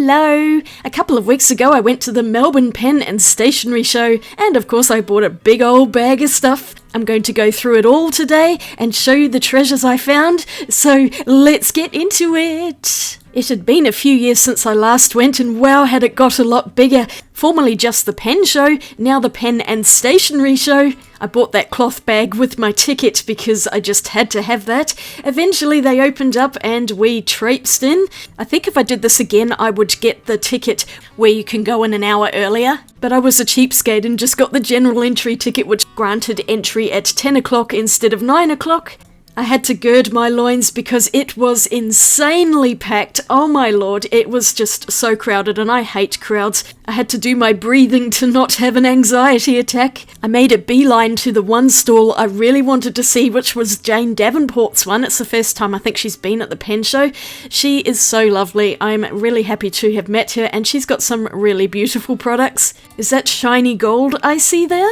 Hello! A couple of weeks ago I went to the Melbourne Pen and Stationery Show, and of course I bought a big old bag of stuff. I'm going to go through it all today and show you the treasures I found, so let's get into it! It had been a few years since I last went, and wow, had it got a lot bigger. Formerly just the Pen Show, now the Pen and Stationery Show. I bought that cloth bag with my ticket because I just had to have that. Eventually they opened up and we traipsed in. I think if I did this again I would get the ticket where you can go in an hour earlier. But I was a cheapskate and just got the general entry ticket, which granted entry at 10 o'clock instead of 9 o'clock. I had to gird my loins because it was insanely packed. Oh my lord, it was just so crowded, and I hate crowds. I had to do my breathing to not have an anxiety attack. I made a beeline to the one stall I really wanted to see, which was Jane Davenport's one. It's the first time I think she's been at the Pen Show. She is so lovely. I'm really happy to have met her, and she's got some really beautiful products. Is that shiny gold I see there?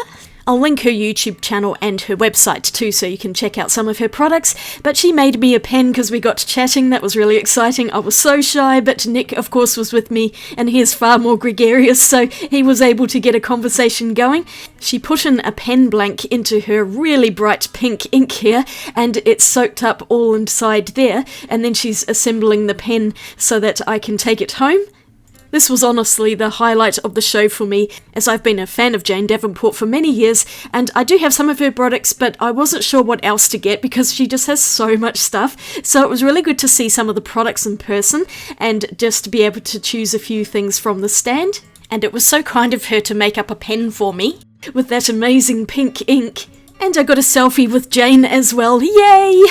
I'll link her YouTube channel and her website too, so you can check out some of her products. But she made me a pen because we got chatting. That was really exciting. I was so shy, but Nick, of course, was with me, and he is far more gregarious, so he was able to get a conversation going. She put in a pen blank into her really bright pink ink here, and it's soaked up all inside there, and then she's assembling the pen so that I can take it home. This was honestly the highlight of the show for me, as I've been a fan of Jane Davenport for many years, and I do have some of her products, but I wasn't sure what else to get because she just has so much stuff. So it was really good to see some of the products in person and just to be able to choose a few things from the stand. And it was so kind of her to make up a pen for me with that amazing pink ink. And I got a selfie with Jane as well. Yay!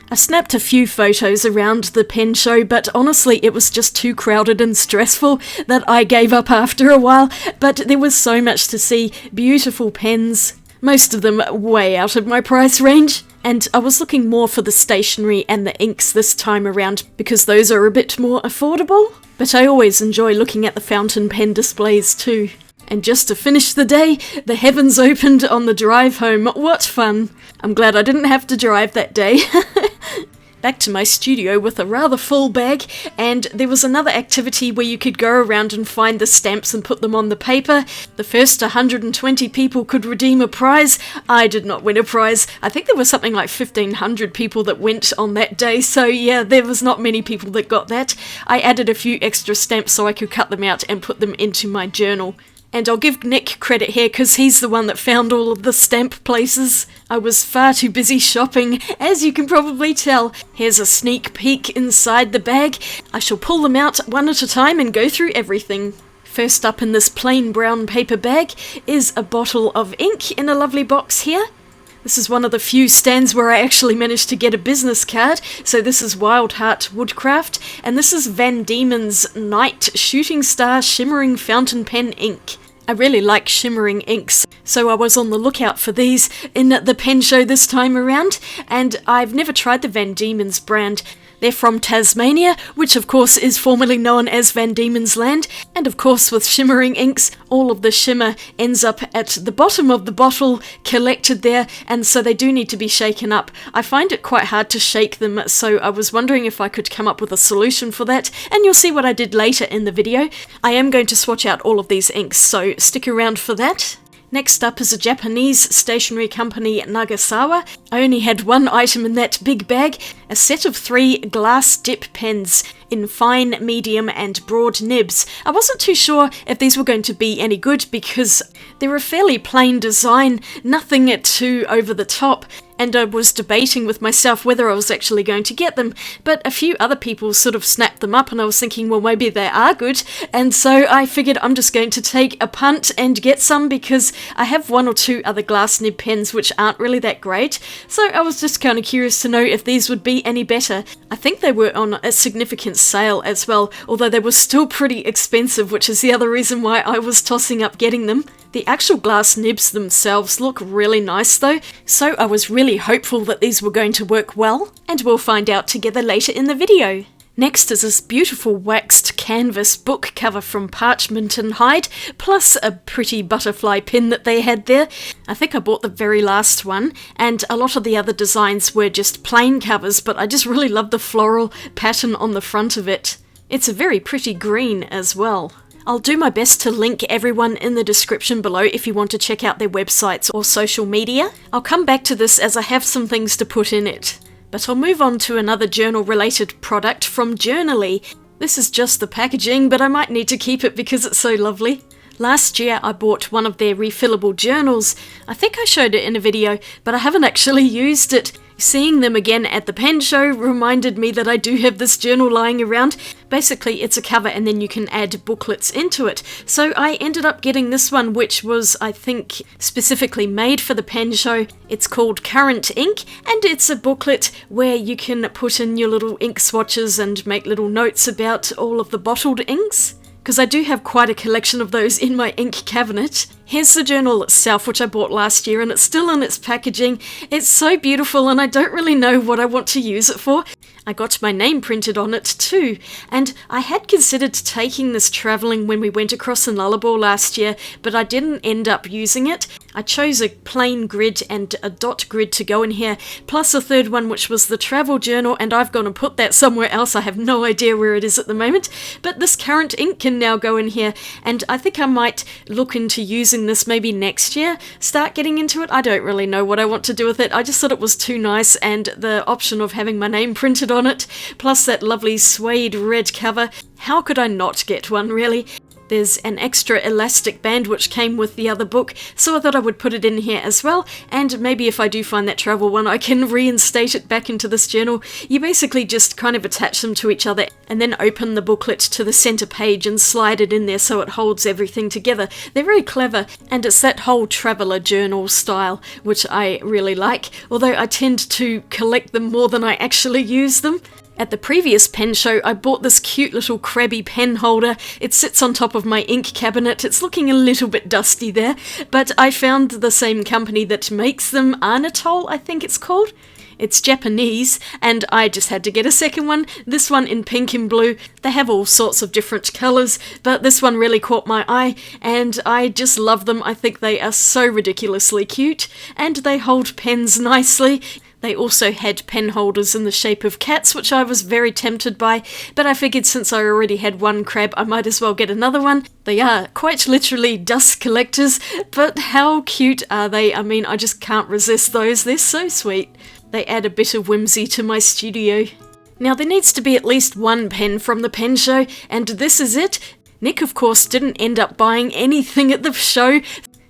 I snapped a few photos around the Pen Show, but honestly it was just too crowded and stressful that I gave up after a while. But there was so much to see, beautiful pens, most of them way out of my price range. And I was looking more for the stationery and the inks this time around because those are a bit more affordable. But I always enjoy looking at the fountain pen displays too. And just to finish the day, the heavens opened on the drive home. What fun! I'm glad I didn't have to drive that day. Back to my studio with a rather full bag, and there was another activity where you could go around and find the stamps and put them on the paper. The first 120 people could redeem a prize. I did not win a prize. I think there was something like 1,500 people that went on that day, so yeah, there was not many people that got that. I added a few extra stamps so I could cut them out and put them into my journal. And I'll give Nick credit here because he's the one that found all of the stamp places. I was far too busy shopping, as you can probably tell. Here's a sneak peek inside the bag. I shall pull them out one at a time and go through everything. First up in this plain brown paper bag is a bottle of ink in a lovely box here. This is one of the few stands where I actually managed to get a business card. So this is Wild Heart Woodcraft, and this is Van Diemen's Night Shooting Star Shimmering Fountain Pen Ink. I really like shimmering inks, so I was on the lookout for these in the Pen Show this time around, and I've never tried the Van Diemen's brand. They're from Tasmania, which of course is formerly known as Van Diemen's Land, and of course with shimmering inks, all of the shimmer ends up at the bottom of the bottle, collected there, and so they do need to be shaken up. I find it quite hard to shake them, so I was wondering if I could come up with a solution for that, and you'll see what I did later in the video. I am going to swatch out all of these inks, so stick around for that. Next up is a Japanese stationery company, Nagasawa. I only had one item in that big bag, a set of 3 glass dip pens in fine, medium and broad nibs. I wasn't too sure if these were going to be any good because they're a fairly plain design, nothing too over the top, and I was debating with myself whether I was actually going to get them, but a few other people sort of snapped them up and I was thinking, well, maybe they are good, and so I figured I'm just going to take a punt and get some because I have 1 or 2 other glass nib pens which aren't really that great, so I was just kind of curious to know if these would be any better. I think they were on a significant sale as well, although they were still pretty expensive, which is the other reason why I was tossing up getting them. The actual glass nibs themselves look really nice though, so I was really hopeful that these were going to work well, and we'll find out together later in the video. Next is this beautiful waxed canvas book cover from Parchment and Hide, plus a pretty butterfly pin that they had there. I think I bought the very last one, and a lot of the other designs were just plain covers, but I just really love the floral pattern on the front of it. It's a very pretty green as well. I'll do my best to link everyone in the description below if you want to check out their websites or social media. I'll come back to this as I have some things to put in it. But I'll move on to another journal-related product from Journaly. This is just the packaging, but I might need to keep it because it's so lovely. Last year I bought one of their refillable journals. I think I showed it in a video, but I haven't actually used it. Seeing them again at the pen show reminded me that I do have this journal lying around. Basically, it's a cover and then you can add booklets into it. So I ended up getting this one, which was, I think, specifically made for the pen show. It's called Current Ink, and it's a booklet where you can put in your little ink swatches and make little notes about all of the bottled inks, because I do have quite a collection of those in my ink cabinet. Here's the journal itself, which I bought last year, and it's still in its packaging. It's so beautiful, and I don't really know what I want to use it for. I got my name printed on it too, and I had considered taking this travelling when we went across in Lullaby last year, but I didn't end up using it. I chose a plain grid and a dot grid to go in here, plus a third one which was the travel journal, and I've gone and put that somewhere else. I have no idea where it is at the moment, but this Current Ink can now go in here, and I think I might look into using this maybe next year, start getting into it. I don't really know what I want to do with it. I just thought it was too nice, and the option of having my name printed on it, plus that lovely suede red cover. How could I not get one, really? There's an extra elastic band which came with the other book, so I thought I would put it in here as well, and maybe if I do find that travel one I can reinstate it back into this journal. You basically just kind of attach them to each other and then open the booklet to the centre page and slide it in there so it holds everything together. They're very clever, and it's that whole traveller journal style which I really like, although I tend to collect them more than I actually use them. At the previous pen show, I bought this cute little crabby pen holder. It sits on top of my ink cabinet. It's looking a little bit dusty there, but I found the same company that makes them, Anatole, I think it's called. It's Japanese, and I just had to get a second one, this one in pink and blue. They have all sorts of different colours, but this one really caught my eye, and I just love them. I think they are so ridiculously cute, and they hold pens nicely. They also had pen holders in the shape of cats, which I was very tempted by, but I figured since I already had one crab, I might as well get another one. They are quite literally dust collectors, but how cute are they? I mean, I just can't resist those. They're so sweet. They add a bit of whimsy to my studio. Now, there needs to be at least one pen from the pen show, and this is it. Nick, of course, didn't end up buying anything at the show,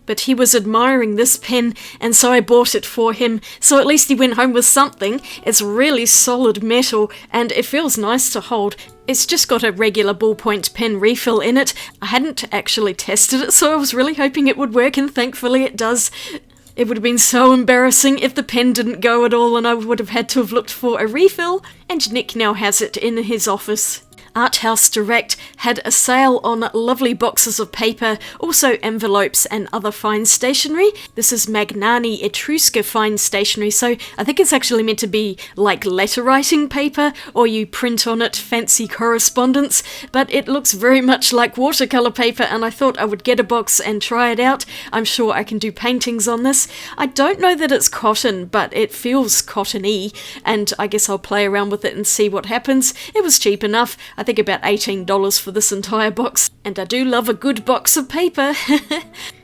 but he was admiring this pen, and so I bought it for him, so at least he went home with something. It's really solid metal, and it feels nice to hold. It's just got a regular ballpoint pen refill in it. I hadn't actually tested it, so I was really hoping it would work, and thankfully it does. It would have been so embarrassing if the pen didn't go at all and I would have had to have looked for a refill, and Nick now has it in his office. Art House Direct had a sale on lovely boxes of paper, also envelopes and other fine stationery. This is Magnani Etrusca fine stationery, so I think it's actually meant to be like letter writing paper, or you print on it fancy correspondence, but it looks very much like watercolour paper, and I thought I would get a box and try it out. I'm sure I can do paintings on this. I don't know that it's cotton, but it feels cottony, and I guess I'll play around with it and see what happens. It was cheap enough. I think about $18 for this entire box, and I do love a good box of paper.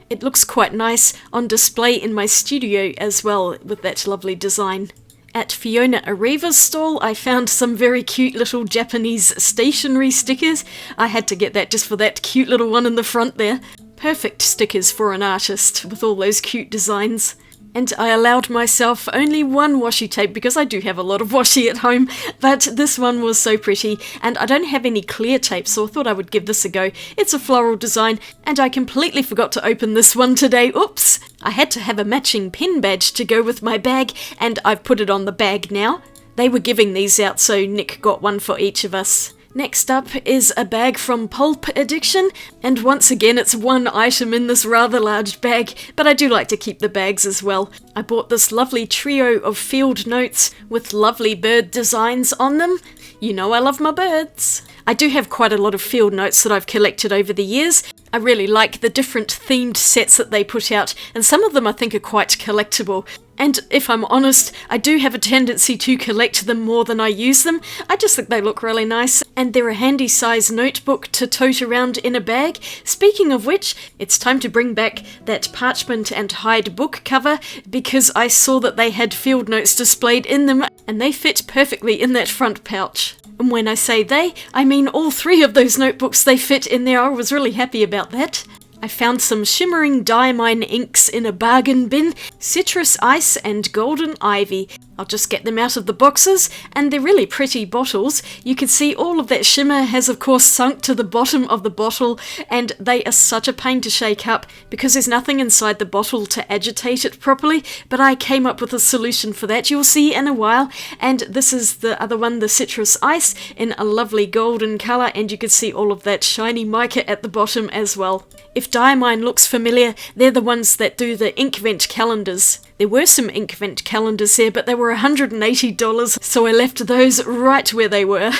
It looks quite nice on display in my studio as well, with that lovely design. At Fiona Arriva's stall, I found some very cute little Japanese stationery stickers. I had to get that just for that cute little one in the front there. Perfect stickers for an artist with all those cute designs. And I allowed myself only one washi tape because I do have a lot of washi at home, but this one was so pretty, and I don't have any clear tape, so I thought I would give this a go. It's a floral design, and I completely forgot to open this one today. Oops! I had to have a matching pin badge to go with my bag, and I've put it on the bag now. They were giving these out, so Nick got one for each of us. Next up is a bag from Pulp Addiction, and once again it's one item in this rather large bag, but I do like to keep the bags as well. I bought this lovely trio of field notes with lovely bird designs on them. You know I love my birds. I do have quite a lot of field notes that I've collected over the years. I really like the different themed sets that they put out, and some of them I think are quite collectible. And if I'm honest, I do have a tendency to collect them more than I use them. I just think they look really nice, and they're a handy size notebook to tote around in a bag. Speaking of which, it's time to bring back that parchment and hide book cover, because I saw that they had field notes displayed in them, and they fit perfectly in that front pouch. And when I say they, I mean all 3 of those notebooks they fit in there. I was really happy about that. I found some shimmering diamine inks in a bargain bin, citrus ice and golden ivy. I'll just get them out of the boxes, and they're really pretty bottles. You can see all of that shimmer has of course sunk to the bottom of the bottle, and they are such a pain to shake up because there's nothing inside the bottle to agitate it properly, but I came up with a solution for that you'll see in a while. And this is the other one, the citrus ice, in a lovely golden colour, and you can see all of that shiny mica at the bottom as well. If Diamine looks familiar, they're the ones that do the Inkvent calendars. There were some Inkvent calendars here, but they were $180, so I left those right where they were.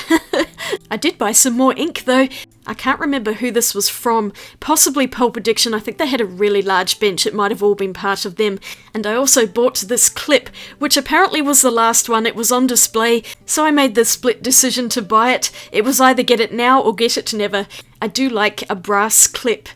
I did buy some more ink though. I can't remember who this was from, possibly Pulp Addiction. I think they had a really large bench, it might have all been part of them. And I also bought this clip, which apparently was the last one. It was on display, so I made the split decision to buy it. It was either get it now or get it never. I do like a brass clip.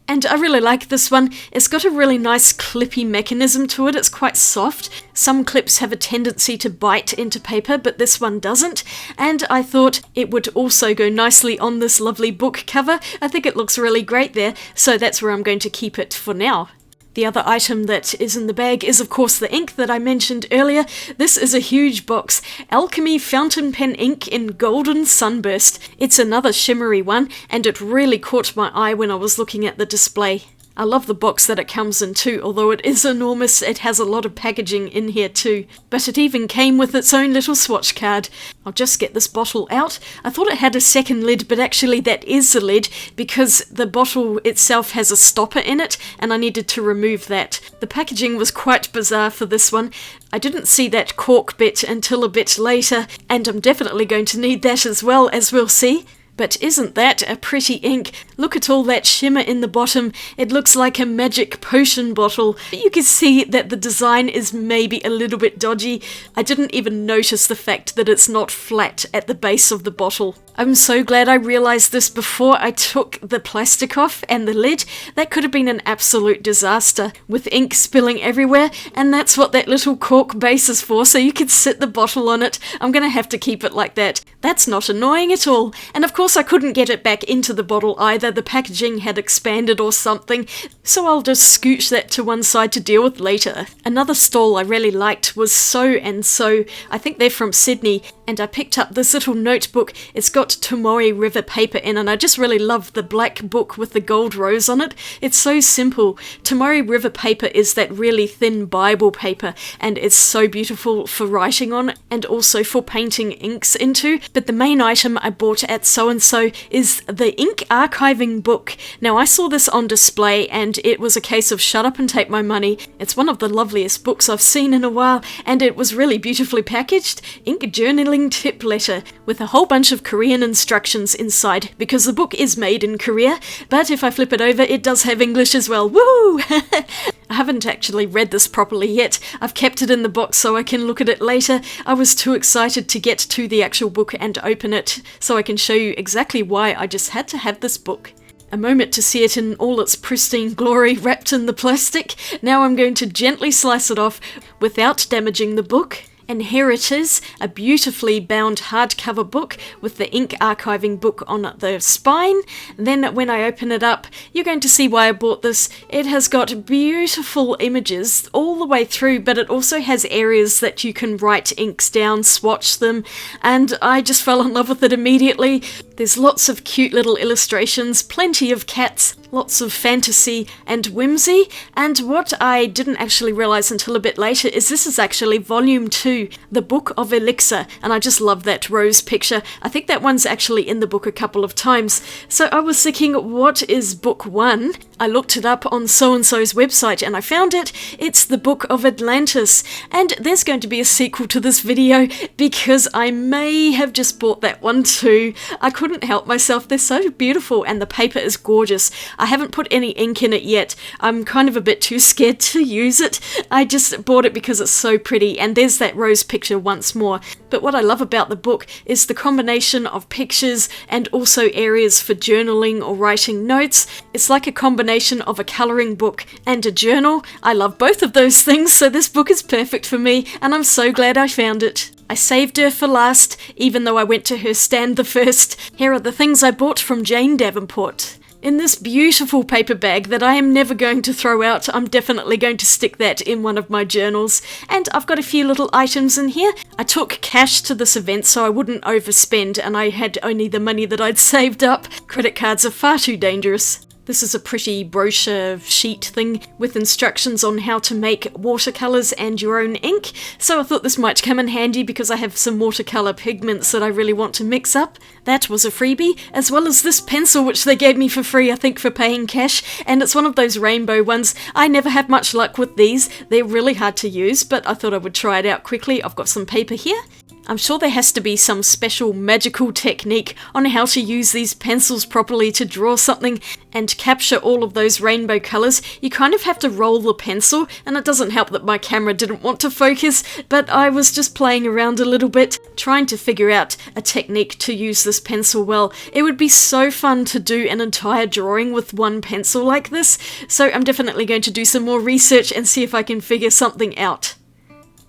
And I really like this one. It's got a really nice clippy mechanism to it. It's quite soft. Some clips have a tendency to bite into paper, but this one doesn't. And I thought it would also go nicely on this lovely book cover. I think it looks really great there, so that's where I'm going to keep it for now. The other item that is in the bag is of course the ink that I mentioned earlier. This is a huge box, Alchemy Fountain Pen ink in Golden Sunburst. It's another shimmery one, and it really caught my eye when I was looking at the display. I love the box that it comes in too, although it is enormous. It has a lot of packaging in here too. But it even came with its own little swatch card. I'll just get this bottle out. I thought it had a second lid, but actually that is the lid because the bottle itself has a stopper in it, and I needed to remove that. The packaging was quite bizarre for this one. I didn't see that cork bit until a bit later, and I'm definitely going to need that as well, as we'll see. But isn't that a pretty ink? Look at all that shimmer in the bottom. It looks like a magic potion bottle. You can see that the design is maybe a little bit dodgy. I didn't even notice the fact that it's not flat at the base of the bottle. I'm so glad I realised this before I took the plastic off and the lid. That could have been an absolute disaster, with ink spilling everywhere, and that's what that little cork base is for, so you could sit the bottle on it. I'm going to have to keep it like that. That's not annoying at all. And of course I couldn't get it back into the bottle either. The packaging had expanded or something, so I'll just scooch that to one side to deal with later. Another stall I really liked was So and So. I think they're from Sydney, and I picked up this little notebook. It's got Tomori River paper in, and I just really love the black book with the gold rose on it. It's so simple. Tomori River paper is that really thin Bible paper, and it's so beautiful for writing on and also for painting inks into. But the main item I bought at So and So is the ink archiving book. Now I saw this on display and it was a case of shut up and take my money. It's one of the loveliest books I've seen in a while, and it was really beautifully packaged. Ink journaling tip letter with a whole bunch of Korean instructions inside, because the book is made in Korea, but if I flip it over it does have English as well. Woo! I haven't actually read this properly yet. I've kept it in the box so I can look at it later. I was too excited to get to the actual book and open it, so I can show you exactly why I just had to have this book. A moment to see it in all its pristine glory wrapped in the plastic. Now I'm going to gently slice it off without damaging the book. And here it is, a beautifully bound hardcover book with the ink archiving book on the spine. Then when I open it up, you're going to see why I bought this. It has got beautiful images all the way through, but it also has areas that you can write inks down, swatch them, and I just fell in love with it immediately. There's lots of cute little illustrations, plenty of cats, lots of fantasy and whimsy, and what I didn't actually realise until a bit later is this is actually volume 2, the Book of Elixir, and I just love that rose picture. I think that one's actually in the book a couple of times. So I was thinking, what is book 1? I looked it up on So-and-so's website and I found it. It's the Book of Atlantis, and there's going to be a sequel to this video because I may have just bought that one too. I couldn't help myself. They're so beautiful and the paper is gorgeous. I haven't put any ink in it yet. I'm kind of a bit too scared to use it. I just bought it because it's so pretty, and there's that rose picture once more. But what I love about the book is the combination of pictures and also areas for journaling or writing notes. It's like a combination of a colouring book and a journal. I love both of those things, so this book is perfect for me, and I'm so glad I found it. I saved her for last, even though I went to her stand the first. Here are the things I bought from Jane Davenport. In this beautiful paper bag that I am never going to throw out, I'm definitely going to stick that in one of my journals. And I've got a few little items in here. I took cash to this event so I wouldn't overspend, and I had only the money that I'd saved up. Credit cards are far too dangerous. This is a pretty brochure sheet thing with instructions on how to make watercolours and your own ink, so I thought this might come in handy because I have some watercolour pigments that I really want to mix up. That was a freebie, as well as this pencil which they gave me for free, I think, for paying cash, and it's one of those rainbow ones. I never have much luck with these. They're really hard to use, but I thought I would try it out quickly. I've got some paper here. I'm sure there has to be some special magical technique on how to use these pencils properly to draw something and capture all of those rainbow colours. You kind of have to roll the pencil, and it doesn't help that my camera didn't want to focus, but I was just playing around a little bit, trying to figure out a technique to use this pencil well. It would be so fun to do an entire drawing with one pencil like this, so I'm definitely going to do some more research and see if I can figure something out.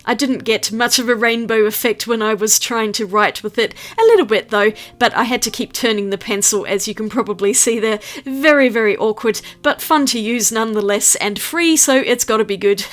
I didn't get much of a rainbow effect when I was trying to write with it. A little bit though, but I had to keep turning the pencil, as you can probably see there. Very, very awkward, but fun to use nonetheless, and free, so it's gotta be good.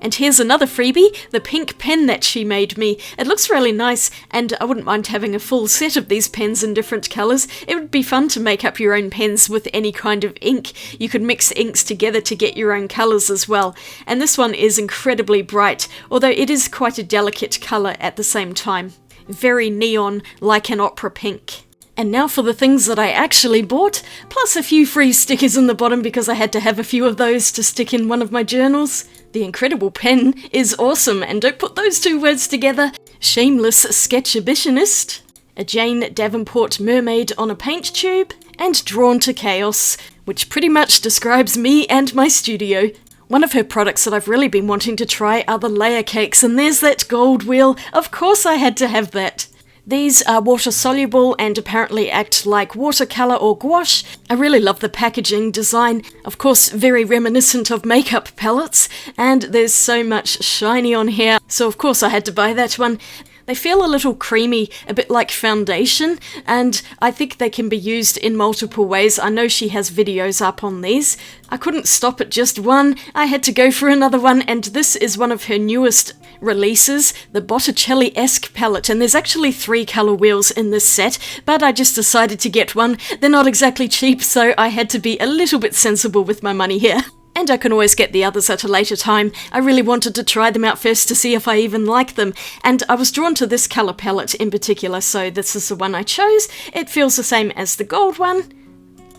And here's another freebie, the pink pen that she made me. It looks really nice, and I wouldn't mind having a full set of these pens in different colours. It would be fun to make up your own pens with any kind of ink. You could mix inks together to get your own colours as well. And this one is incredibly bright, although it is quite a delicate colour at the same time. Very neon, like an opera pink. And now for the things that I actually bought, plus a few free stickers in the bottom because I had to have a few of those to stick in one of my journals. The incredible pen is awesome, and don't put those two words together. Shameless sketchabitionist. A Jane Davenport mermaid on a paint tube. And Drawn to Chaos, which pretty much describes me and my studio. One of her products that I've really been wanting to try are the layer cakes, and there's that gold wheel. Of course I had to have that. These are water soluble and apparently act like watercolour or gouache. I really love the packaging design, of course very reminiscent of makeup palettes, and there's so much shiny on here, so of course I had to buy that one. They feel a little creamy, a bit like foundation, and I think they can be used in multiple ways. I know she has videos up on these. I couldn't stop at just one, I had to go for another one, and this is one of her newest releases, the Botticelli-esque palette, and there's actually 3 colour wheels in this set, but I just decided to get one. They're not exactly cheap, so I had to be a little bit sensible with my money here. And I can always get the others at a later time. I really wanted to try them out first to see if I even like them, and I was drawn to this colour palette in particular, so this is the one I chose. It feels the same as the gold one.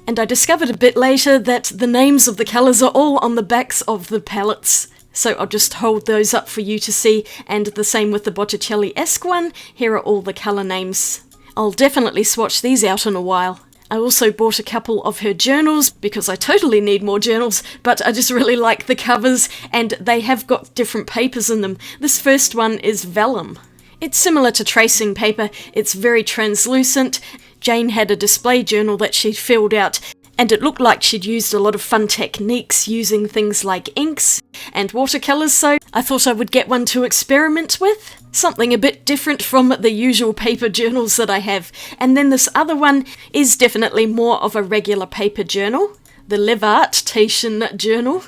And I discovered a bit later that the names of the colours are all on the backs of the palettes. So I'll just hold those up for you to see, and the same with the Botticelli-esque one. Here are all the colour names. I'll definitely swatch these out in a while. I also bought a couple of her journals because I totally need more journals, but I just really like the covers, and they have got different papers in them. This first one is vellum. It's similar to tracing paper, it's very translucent. Jane had a display journal that she'd filled out, and it looked like she'd used a lot of fun techniques using things like inks and watercolours, so I thought I would get one to experiment with. Something a bit different from the usual paper journals that I have. And then this other one is definitely more of a regular paper journal, the Levartation journal.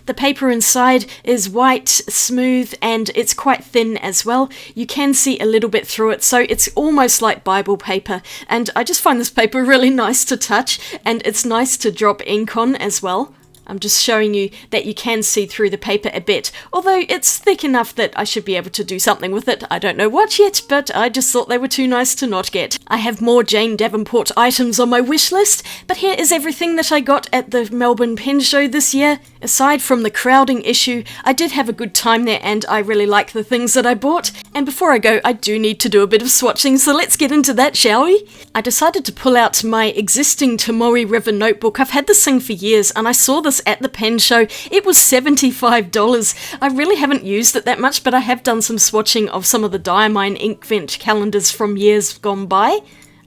The paper inside is white, smooth, and it's quite thin as well. You can see a little bit through it, so it's almost like Bible paper. And I just find this paper really nice to touch, and it's nice to drop ink on as well. I'm just showing you that you can see through the paper a bit, although it's thick enough that I should be able to do something with it. I don't know what yet, but I just thought they were too nice to not get. I have more Jane Davenport items on my wish list, but here is everything that I got at the Melbourne Pen Show this year. Aside from the crowding issue, I did have a good time there and I really like the things that I bought. And before I go, I do need to do a bit of swatching, so let's get into that, shall we? I decided to pull out my existing Tomoe River notebook. I've had this thing for years and I saw this at the pen show. It was $75. I really haven't used it that much, but I have done some swatching of some of the Diamine Inkvent calendars from years gone by.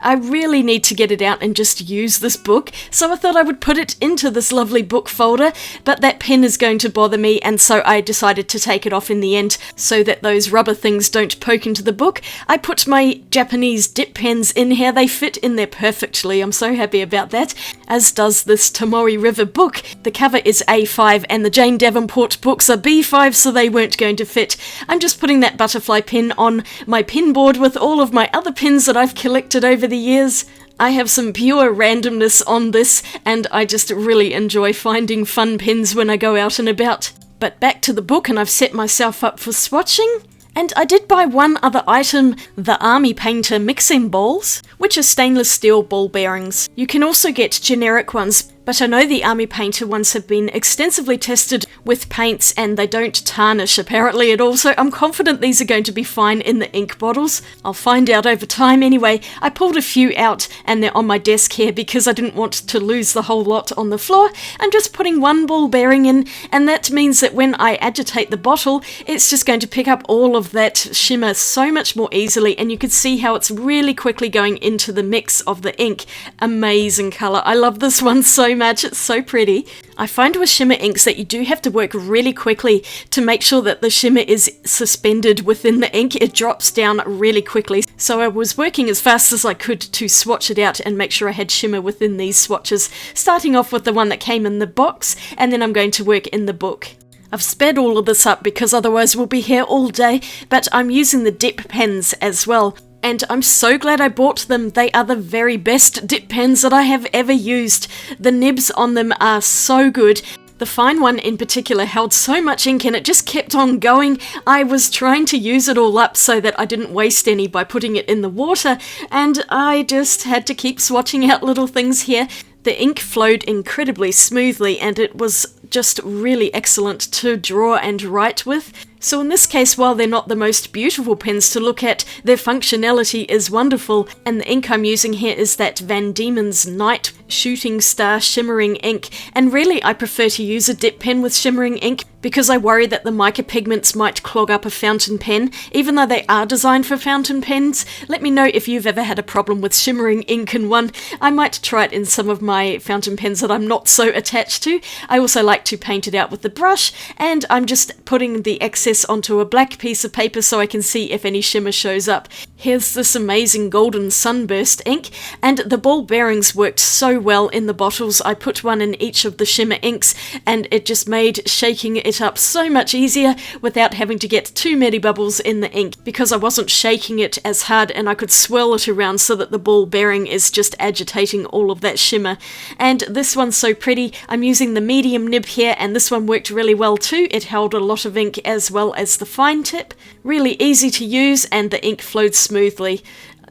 I really need to get it out and just use this book, so I thought I would put it into this lovely book folder, but that pen is going to bother me, and so I decided to take it off in the end so that those rubber things don't poke into the book. I put my Japanese dip pens in here. They fit in there perfectly. I'm so happy about that, as does this Tomoe River book. The cover is A5 and the Jane Davenport books are B5, so they weren't going to fit. I'm just putting that butterfly pen on my pin board with all of my other pins that I've collected over the years. I have some pure randomness on this, and I just really enjoy finding fun pins when I go out and about. But back to the book, and I've set myself up for swatching. And I did buy one other item, the Army Painter mixing bowls, which are stainless steel ball bearings. You can also get generic ones, but I know the Army Painter ones have been extensively tested with paints and they don't tarnish apparently at all, so I'm confident these are going to be fine in the ink bottles. I'll find out over time anyway. I pulled a few out and they're on my desk here because I didn't want to lose the whole lot on the floor. I'm just putting one ball bearing in, and that means that when I agitate the bottle, it's just going to pick up all of that shimmer so much more easily, and you can see how it's really quickly going into the mix of the ink. Amazing colour. I love this one so much. It's so pretty. I find with shimmer inks that you do have to work really quickly to make sure that the shimmer is suspended within the ink. It drops down really quickly. So I was working as fast as I could to swatch it out and make sure I had shimmer within these swatches, starting off with the one that came in the box, and then I'm going to work in the book. I've sped all of this up because otherwise we'll be here all day, but I'm using the dip pens as well. And I'm so glad I bought them. They are the very best dip pens that I have ever used. The nibs on them are so good. The fine one in particular held so much ink and it just kept on going. I was trying to use it all up so that I didn't waste any by putting it in the water, and I just had to keep swatching out little things here. The ink flowed incredibly smoothly and it was just really excellent to draw and write with. So in this case, while they're not the most beautiful pens to look at, their functionality is wonderful, and the ink I'm using here is that Van Diemen's Night Shooting Star shimmering ink, and really I prefer to use a dip pen with shimmering ink because I worry that the mica pigments might clog up a fountain pen, even though they are designed for fountain pens. Let me know if you've ever had a problem with shimmering ink in one. I might try it in some of my fountain pens that I'm not so attached to. I also like to paint it out with the brush, and I'm just putting the excess onto a black piece of paper so I can see if any shimmer shows up. Here's this amazing golden sunburst ink, and the ball bearings worked so well in the bottles. I put one in each of the shimmer inks and it just made shaking it up so much easier without having to get too many bubbles in the ink, because I wasn't shaking it as hard and I could swirl it around so that the ball bearing is just agitating all of that shimmer. And this one's so pretty. I'm using the medium nib here, and this one worked really well too. It held a lot of ink as well as the fine tip. Really easy to use and the ink flowed smoothly.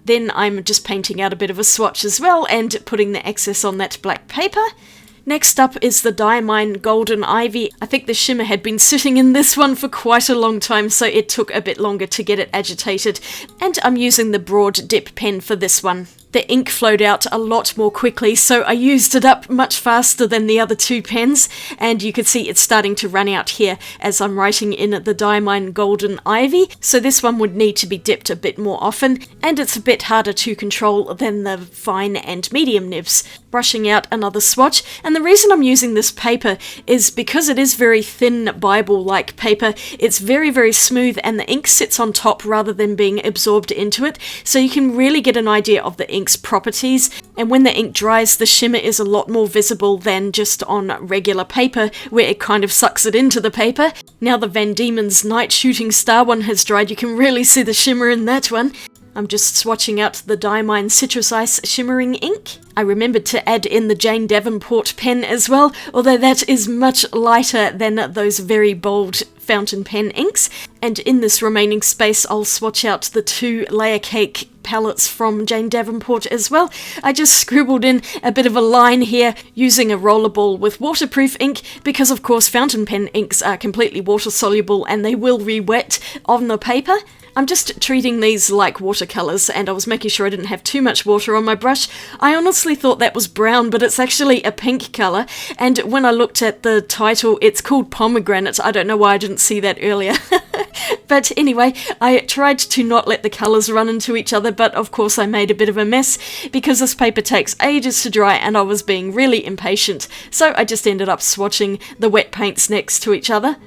Then I'm just painting out a bit of a swatch as well and putting the excess on that black paper. Next up is the Diamine Golden Ivy. I think the shimmer had been sitting in this one for quite a long time, so it took a bit longer to get it agitated. And I'm using the broad dip pen for this one. The ink flowed out a lot more quickly, so I used it up much faster than the other two pens, and you can see it's starting to run out here as I'm writing in the Diamine Golden Ivy, so this one would need to be dipped a bit more often, and it's a bit harder to control than the fine and medium nibs. Brushing out another swatch, and the reason I'm using this paper is because it is very thin Bible-like paper. It's very, very smooth, and the ink sits on top rather than being absorbed into it, so you can really get an idea of the ink's properties, and when the ink dries, the shimmer is a lot more visible than just on regular paper where it kind of sucks it into the paper. Now the Van Diemen's Night Shooting Star one has dried, you can really see the shimmer in that one. I'm just swatching out the Diamine Citrus Ice Shimmering ink. I remembered to add in the Jane Davenport pen as well, although that is much lighter than those very bold fountain pen inks. And in this remaining space, I'll swatch out the 2 layer cake palettes from Jane Davenport as well. I just scribbled in a bit of a line here using a rollerball with waterproof ink because of course fountain pen inks are completely water soluble and they will re-wet on the paper. I'm just treating these like watercolours and I was making sure I didn't have too much water on my brush. I honestly thought that was brown, but it's actually a pink colour, and when I looked at the title it's called pomegranate. I don't know why I didn't see that earlier. But anyway, I tried to not let the colours run into each other, but of course I made a bit of a mess because this paper takes ages to dry and I was being really impatient, so I just ended up swatching the wet paints next to each other.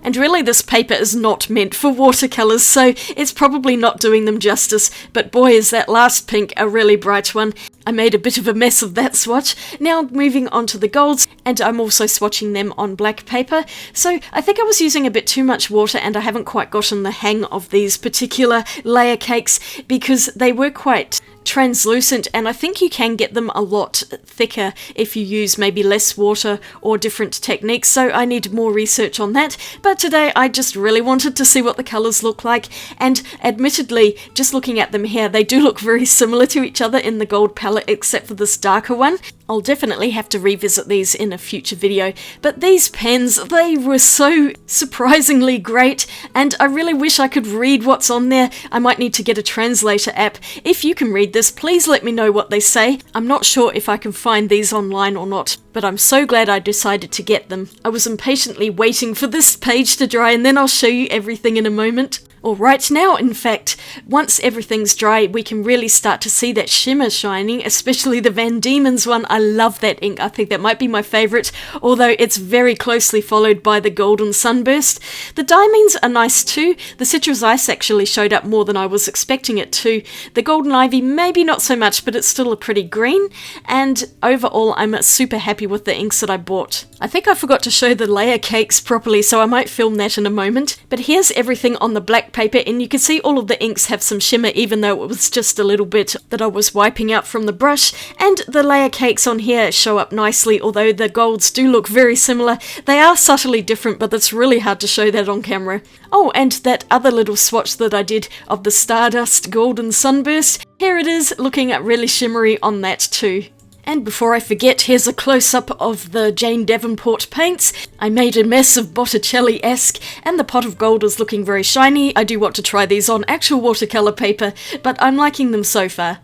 And really this paper is not meant for watercolours, so it's probably not doing them justice, but boy is that last pink a really bright one. I made a bit of a mess of that swatch. Now moving on to the golds, and I'm also swatching them on black paper. So I think I was using a bit too much water and I haven't quite gotten the hang of these particular layer cakes because they were quite translucent, and I think you can get them a lot thicker if you use maybe less water or different techniques, so I need more research on that. But today I just really wanted to see what the colours look like, and admittedly, just looking at them here, they do look very similar to each other in the gold palette except for this darker one. I'll definitely have to revisit these in a future video, but these pens, they were so surprisingly great, and I really wish I could read what's on there. I might need to get a translator app. If you can read this, please let me know what they say. I'm not sure if I can find these online or not, but I'm so glad I decided to get them. I was impatiently waiting for this page to dry, and then I'll show you everything in a moment. Or right now, in fact. Once everything's dry, we can really start to see that shimmer shining, especially the Van Diemen's one. I love that ink. I think that might be my favourite, although it's very closely followed by the Golden Sunburst. The Diamonds are nice too. The Citrus Ice actually showed up more than I was expecting it to. The Golden Ivy, maybe not so much, but it's still a pretty green. And overall, I'm super happy with the inks that I bought. I think I forgot to show the layer cakes properly, so I might film that in a moment. But here's everything on the black paper, and you can see all of the inks have some shimmer even though it was just a little bit that I was wiping out from the brush, and the layer cakes on here show up nicely, although the golds do look very similar. They are subtly different, but it's really hard to show that on camera. Oh, and that other little swatch that I did of the Stardust Golden Sunburst, here it is looking really shimmery on that too. And before I forget, here's a close-up of the Jane Davenport paints. I made a mess of Botticelli-esque, and the pot of gold is looking very shiny. I do want to try these on actual watercolour paper, but I'm liking them so far.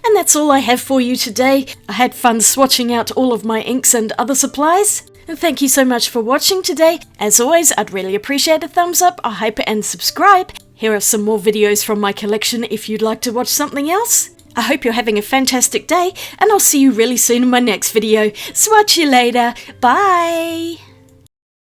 And that's all I have for you today. I had fun swatching out all of my inks and other supplies. And thank you so much for watching today. As always, I'd really appreciate a thumbs up, a hype, and subscribe. Here are some more videos from my collection if you'd like to watch something else. I hope you're having a fantastic day, and I'll see you really soon in my next video. Swatch you later. Bye!